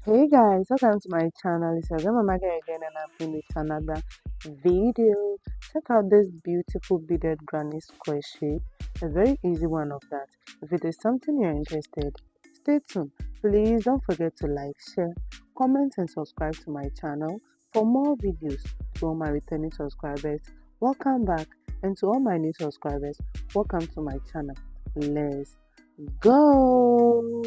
Hey guys, welcome to my channel. It's your grandma Maggie again, and I'm in with another video. Check out this beautiful beaded granny square shape. A very easy one of that. If it is something you're interested, stay tuned. Please don't forget to like, share, comment, and subscribe to my channel for more videos. To all my returning subscribers, welcome back, and to all my new subscribers, welcome to my channel. Let's go.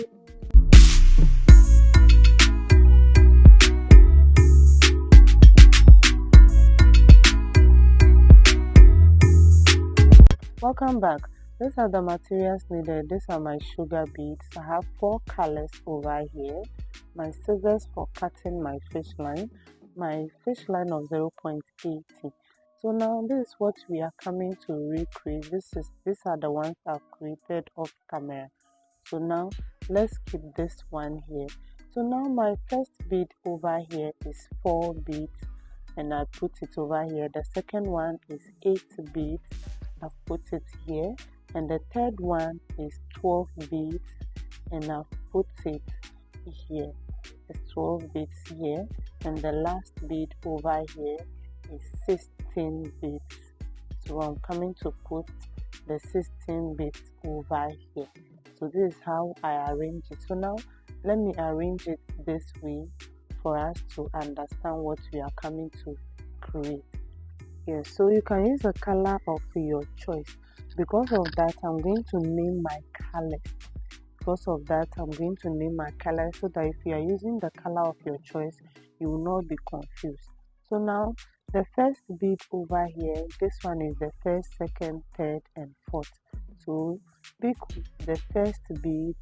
Welcome back. These are the materials needed. These are my sugar beads. I have 4 colors over here. My scissors for cutting my fish line. My fish line of 0.80. So now this is what we are coming to recreate. These are the ones I've created off camera. So now let's keep this one here. So now my first bead over here is 4 beads and I put it over here. The second one is 8 beads. I've put it here, and the third one is 12 beads and I've put it here. It's 12 beads here, and the last bead over here is 16 beads. So I'm coming to put the 16 beads over here. So this is how I arrange it. So now let me arrange it this way for us to understand what we are coming to create. Yes, so you can use a color of your choice. Because of that, I'm going to name my color. Because of that, I'm going to name my color so that if you are using the color of your choice, you will not be confused. So now, the first bead over here, this one is the first, second, third, and fourth. So pick the first bead,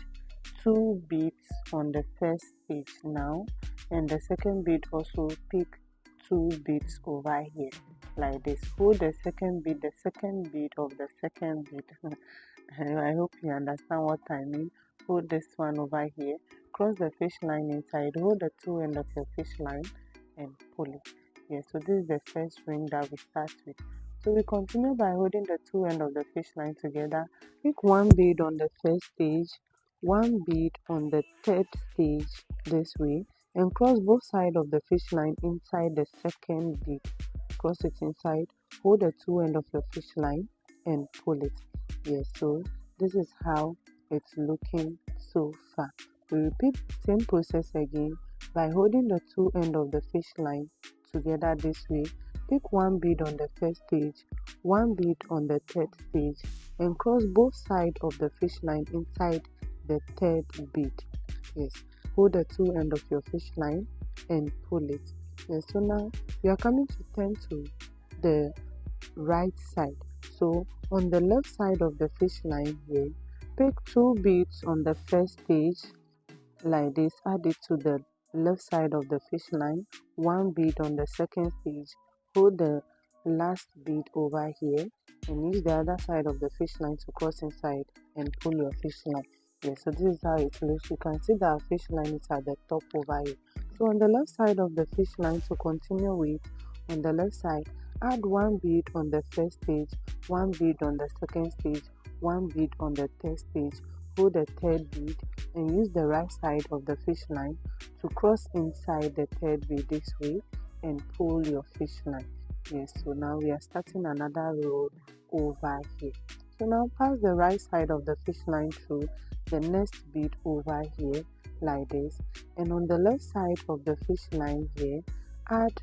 2 beads on the first stage now, and the second bead also pick 2 beads over here like this. Hold the second bead of the second bead. I hope you understand what I mean. Hold this one over here, cross the fish line inside, hold the 2 end of your fish line and pull it. Yeah, so this is the first ring that we start with. So we continue by holding the 2 end of the fish line together. Pick 1 bead on the first stage, 1 bead on the third stage this way, and cross both sides of the fish line inside the second bead. Cross it inside, hold the 2 end of your fish line and pull it. Yes, so this is how it's looking so far. We repeat the same process again by holding the 2 end of the fish line together this way. Pick 1 bead on the first stage, 1 bead on the third stage, and cross both sides of the fish line inside the third bead. Yes, hold the 2 end of your fish line and pull it. Yes, so now we are coming to turn to the right side. So on the left side of the fish line here, pick 2 beads on the first stage like this, add it to the left side of the fish line, 1 bead on the second stage, hold the last bead over here and use the other side of the fish line to cross inside and pull your fish line. Yes, so this is how it looks. You can see that our fish line is at the top over here. So on the left side of the fish line, to continue with, on the left side, add 1 bead on the first stage, 1 bead on the second stage, 1 bead on the third stage, hold the third bead and use the right side of the fish line to cross inside the third bead this way and pull your fish line. Yes, so now we are starting another row over here. So now pass the right side of the fish line through the next bead over here like this, and on the left side of the fish line here, add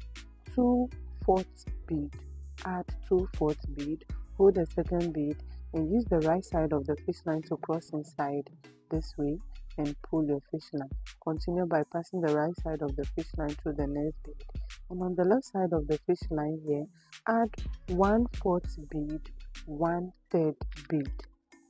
2/4 bead, add 2/4 bead, hold the second bead and use the right side of the fish line to cross inside this way and pull your fish line. Continue by passing the right side of the fish line through the next bead, and on the left side of the fish line here, add 1/4 bead, 1/3 bead.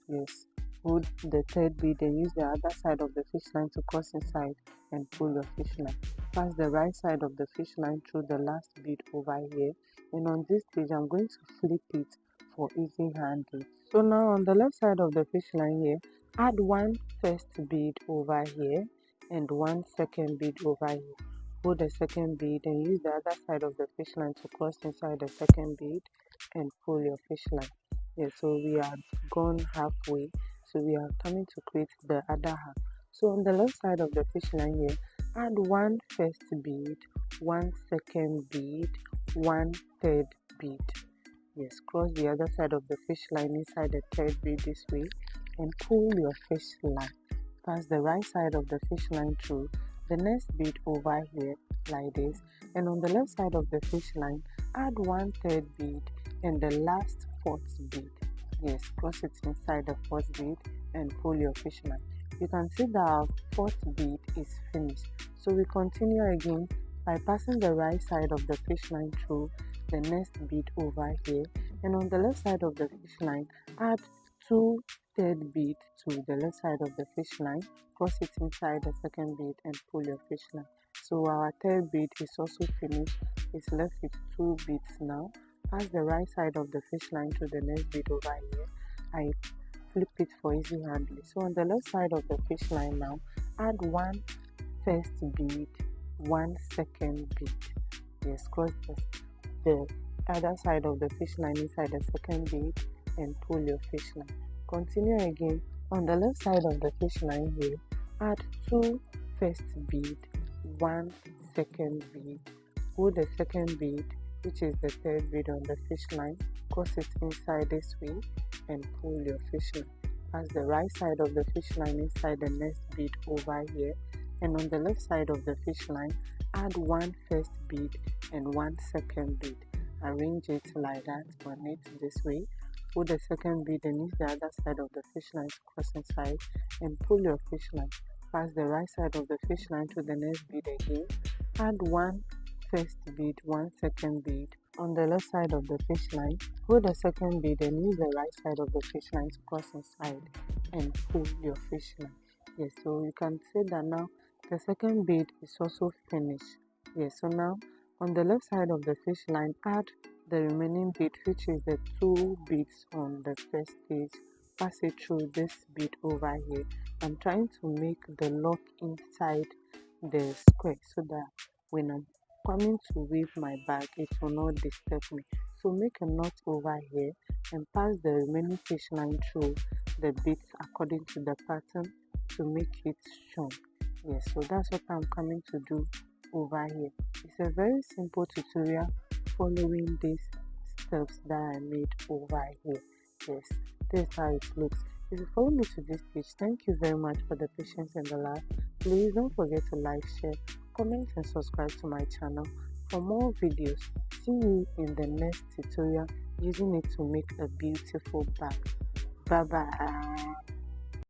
Yes, hold the third bead and use the other side of the fish line to cross inside and pull your fish line. Pass the right side of the fish line through the last bead over here, and on this stage I'm going to flip it for easy handling. So now on the left side of the fish line here, add 1 first bead over here and 1 second bead over here. Hold the second bead and use the other side of the fish line to cross inside the second bead and pull your fish line. Yes, so we are gone halfway, so we are coming to create the other half. So on the left side of the fish line here, add one first bead, one second bead, one third bead. Yes, cross the other side of the fish line inside the third bead this way and pull your fish line. Pass the right side of the fish line through the next bead over here like this, and on the left side of the fish line add one third bead and the last fourth bead. Yes, cross it inside the fourth bead and pull your fish line. You can see that our fourth bead is finished, so we continue again by passing the right side of the fish line through the next bead over here, and on the left side of the fish line add two third bead to the left side of the fish line, cross it inside the second bead and pull your fish line. So our third bead is also finished. It's left with two beads now. Pass the right side of the fish line to the next bead over here. I flip it for easy handling. So on the left side of the fish line now, add one first bead, one second bead. Yes, cross the other side of the fish line inside the second bead and pull your fish line. Continue again on the left side of the fish line here, add two first bead, one second bead, pull the second bead, which is the third bead on the fish line, cross it inside this way and pull your fish line. Pass the right side of the fish line inside the next bead over here, and on the left side of the fish line add one first bead and one second bead. Arrange it like that on it this way. Pull the second bead and use the other side of the fish line to cross inside and pull your fish line. Pass the right side of the fish line to the next bead again. Add one first bead, one second bead on the left side of the fish line. Pull the second bead and use the right side of the fish line to cross inside and pull your fish line. Yes, so you can see that now the second bead is also finished. Yes, so now on the left side of the fish line add the remaining bead, which is the two beads on the first stage. Pass it through this bead over here. I'm trying to make the lock inside the square so that when I'm coming to weave my bag it will not disturb me. So make a knot over here and pass the remaining fish line through the beads according to the pattern to make it strong. Yes, so that's what I'm coming to do over here. It's a very simple tutorial following these steps that I made over here. Yes, this is how it looks. If you follow me to this page, thank you very much for the patience and the love. Please don't forget to like, share, comment and subscribe to my channel for more videos. See you in the next tutorial using it to make a beautiful bag. Bye bye.